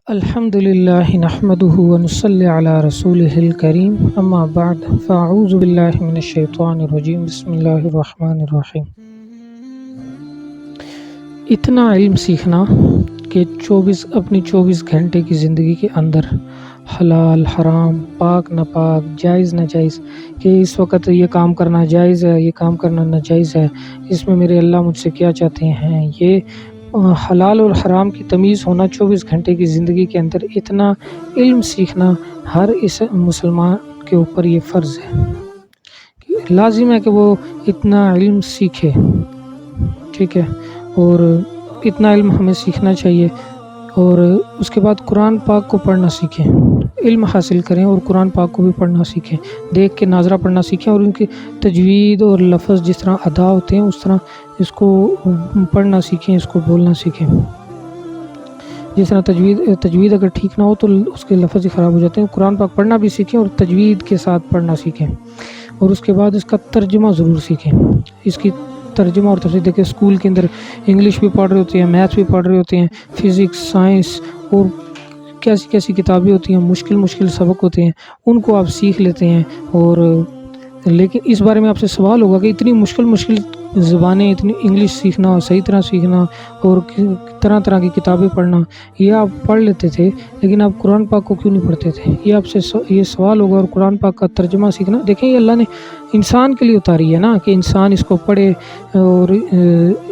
الحمد للہ نحمده ونصلی علی رسولہ الکریم اما بعد فاعوذ باللہ من الشیطان الرجیم بسم اللہ الرحمن الرحیم۔ اتنا علم سیکھنا کہ اپنی 24 گھنٹے کی زندگی کے اندر حلال حرام، پاک ناپاک، جائز ناجائز، کہ اس وقت یہ کام کرنا جائز ہے، یہ کام کرنا ناجائز ہے، اس میں میرے اللہ مجھ سے کیا چاہتے ہیں، یہ حلال اور حرام کی تمیز ہونا 24 گھنٹے کی زندگی کے اندر، اتنا علم سیکھنا ہر اس مسلمان کے اوپر یہ فرض ہے، لازم ہے کہ وہ اتنا علم سیکھے، ٹھیک ہے، اور اتنا علم ہمیں سیکھنا چاہیے، اور اس کے بعد قرآن پاک کو پڑھنا سیکھیں، علم حاصل کریں اور قرآن پاک کو بھی پڑھنا سیکھیں، دیکھ کے ناظرہ پڑھنا سیکھیں، اور ان کی تجوید اور لفظ جس طرح ادا ہوتے ہیں اس طرح اس کو پڑھنا سیکھیں، اس کو بولنا سیکھیں۔ جس طرح تجوید اگر ٹھیک نہ ہو تو اس کے لفظ ہی خراب ہو جاتے ہیں، قرآن پاک پڑھنا بھی سیکھیں اور تجوید کے ساتھ پڑھنا سیکھیں، اور اس کے بعد اس کا ترجمہ ضرور سیکھیں، اس کی ترجمہ اور تفسیر دیکھیں۔ اسکول کے اندر انگلش بھی پڑھ رہے ہوتے ہیں، میتھس بھی پڑھ رہے ہوتے ہیں، فزکس، سائنس اور کیسی کتابیں ہوتی ہیں، مشکل سبق ہوتے ہیں، ان کو آپ سیکھ لیتے ہیں، اور لیکن اس بارے میں آپ سے سوال ہوگا کہ اتنی مشکل زبانیں، اتنی انگلش سیکھنا، صحیح طرح سیکھنا، اور طرح کی کتابیں پڑھنا، یہ آپ پڑھ لیتے تھے، لیکن آپ قرآن پاک کو کیوں نہیں پڑھتے تھے؟ یہ آپ سے یہ سوال ہوگا۔ اور قرآن پاک کا ترجمہ سیکھنا، دیکھیں یہ اللہ نے انسان کے لیے اتاری ہے نا، کہ انسان اس کو پڑھے اور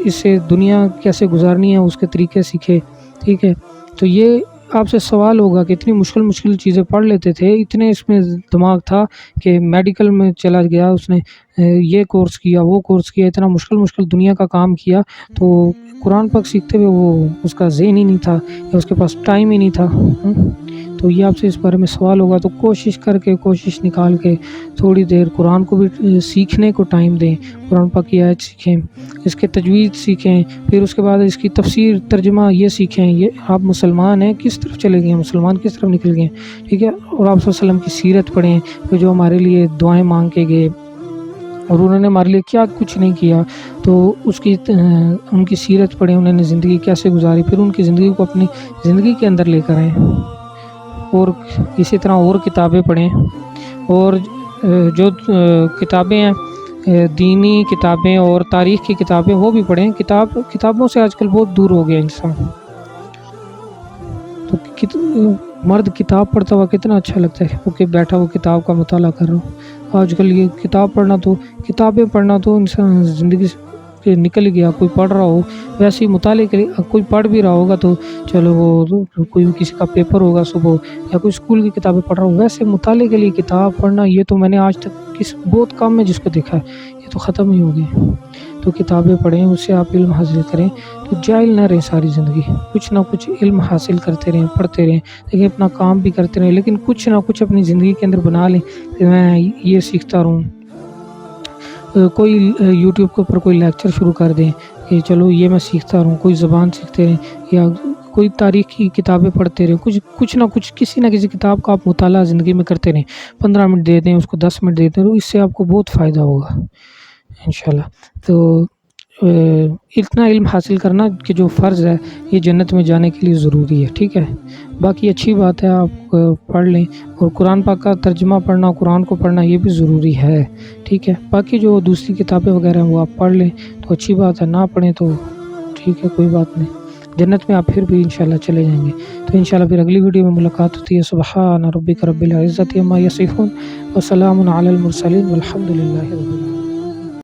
اس سے دنیا کیسے گزارنی ہے اس کے طریقے سیکھے، ٹھیک ہے۔ تو یہ آپ سے سوال ہوگا کہ اتنی مشکل چیزیں پڑھ لیتے تھے، اتنے اس میں دماغ تھا کہ میڈیکل میں چلا گیا، اس نے یہ کورس کیا، وہ کورس کیا، اتنا مشکل دنیا کا کام کیا، تو قرآن پاک سیکھتے ہوئے وہ اس کا ذہن ہی نہیں تھا، یا اس کے پاس ٹائم ہی نہیں تھا۔ تو یہ آپ سے اس بارے میں سوال ہوگا، تو کوشش نکال کے تھوڑی دیر قرآن کو بھی سیکھنے کو ٹائم دیں، قرآن پاک کی آیت سیکھیں، اس کے تجوید سیکھیں، پھر اس کے بعد اس کی تفسیر ترجمہ یہ سیکھیں۔ یہ آپ مسلمان ہیں، کس طرف چلے گئے ہیں، مسلمان کس طرف نکل گئے ہیں، ٹھیک ہے۔ اور آپ صلی اللہ علیہ وسلم کی سیرت پڑھیں، کہ جو ہمارے لیے دعائیں مانگ کے گئے اور انہوں نے ہمارے لیے کیا کچھ نہیں کیا، تو ان کی سیرت پڑھیں، انہوں نے زندگی کیسے گزاری، پھر ان کی زندگی کو اپنی زندگی کے اندر لے کر آئیں، اور اسی طرح اور کتابیں پڑھیں، اور جو کتابیں ہیں دینی کتابیں اور تاریخ کی کتابیں وہ بھی پڑھیں۔ کتابوں سے آج کل بہت دور ہو گیا انسان، تو مرد کتاب پڑھتا ہوا کتنا اچھا لگتا ہے، وہ کہ بیٹھا وہ کتاب کا مطالعہ کر رہا ہوں۔ آج کل یہ کتابیں پڑھنا تو انسان زندگی سے نکل گیا۔ کوئی پڑھ رہا ہو ویسے ہی مطالعے کے لیے، کوئی پڑھ بھی رہا ہوگا تو چلو وہ کوئی کسی کا پیپر ہوگا صبح، یا کوئی اسکول کی کتابیں پڑھ رہا ہو، ویسے مطالعے کے لیے کتاب پڑھنا یہ تو میں نے آج تک بہت کم ہے جس کو دیکھا ہے، یہ تو ختم ہی ہو گئے۔ تو کتابیں پڑھیں، اس سے آپ علم حاصل کریں، تو جاہل نہ رہیں ساری زندگی، کچھ نہ کچھ علم حاصل کرتے رہیں، پڑھتے رہیں، لیکن اپنا کام بھی کرتے رہیں، لیکن کچھ نہ کچھ اپنی زندگی کے اندر بنا لیں کہ میں یہ سیکھتا رہوں۔ کوئی یوٹیوب کے اوپر کوئی لیکچر شروع کر دیں کہ چلو یہ میں سیکھتا رہوں، کوئی زبان سیکھتے رہیں، یا کوئی تاریخ کی کتابیں پڑھتے رہیں، کچھ نہ کچھ کسی نہ کسی کتاب کا آپ مطالعہ زندگی میں کرتے رہیں، 15 منٹ دے دیں اس کو، 10 منٹ دے دیں، تو اس سے آپ کو بہت فائدہ ہوگا انشاءاللہ۔ تو اتنا علم حاصل کرنا کہ جو فرض ہے، یہ جنت میں جانے کے لیے ضروری ہے، ٹھیک ہے۔ باقی اچھی بات ہے، آپ پڑھ لیں، اور قرآن پاک کا ترجمہ پڑھنا، قرآن کو پڑھنا یہ بھی ضروری ہے، ٹھیک ہے۔ باقی جو دوسری کتابیں وغیرہ ہیں وہ آپ پڑھ لیں تو اچھی بات ہے، نہ پڑھیں تو ٹھیک ہے، کوئی بات نہیں، جنت میں آپ پھر بھی انشاءاللہ چلے جائیں گے۔ تو انشاءاللہ پھر اگلی ویڈیو میں ملاقات ہوتی ہے۔ سبحان ربک رب العزت عما یصفون وسلام علی المرسلین والحمد للہ رب العالمین۔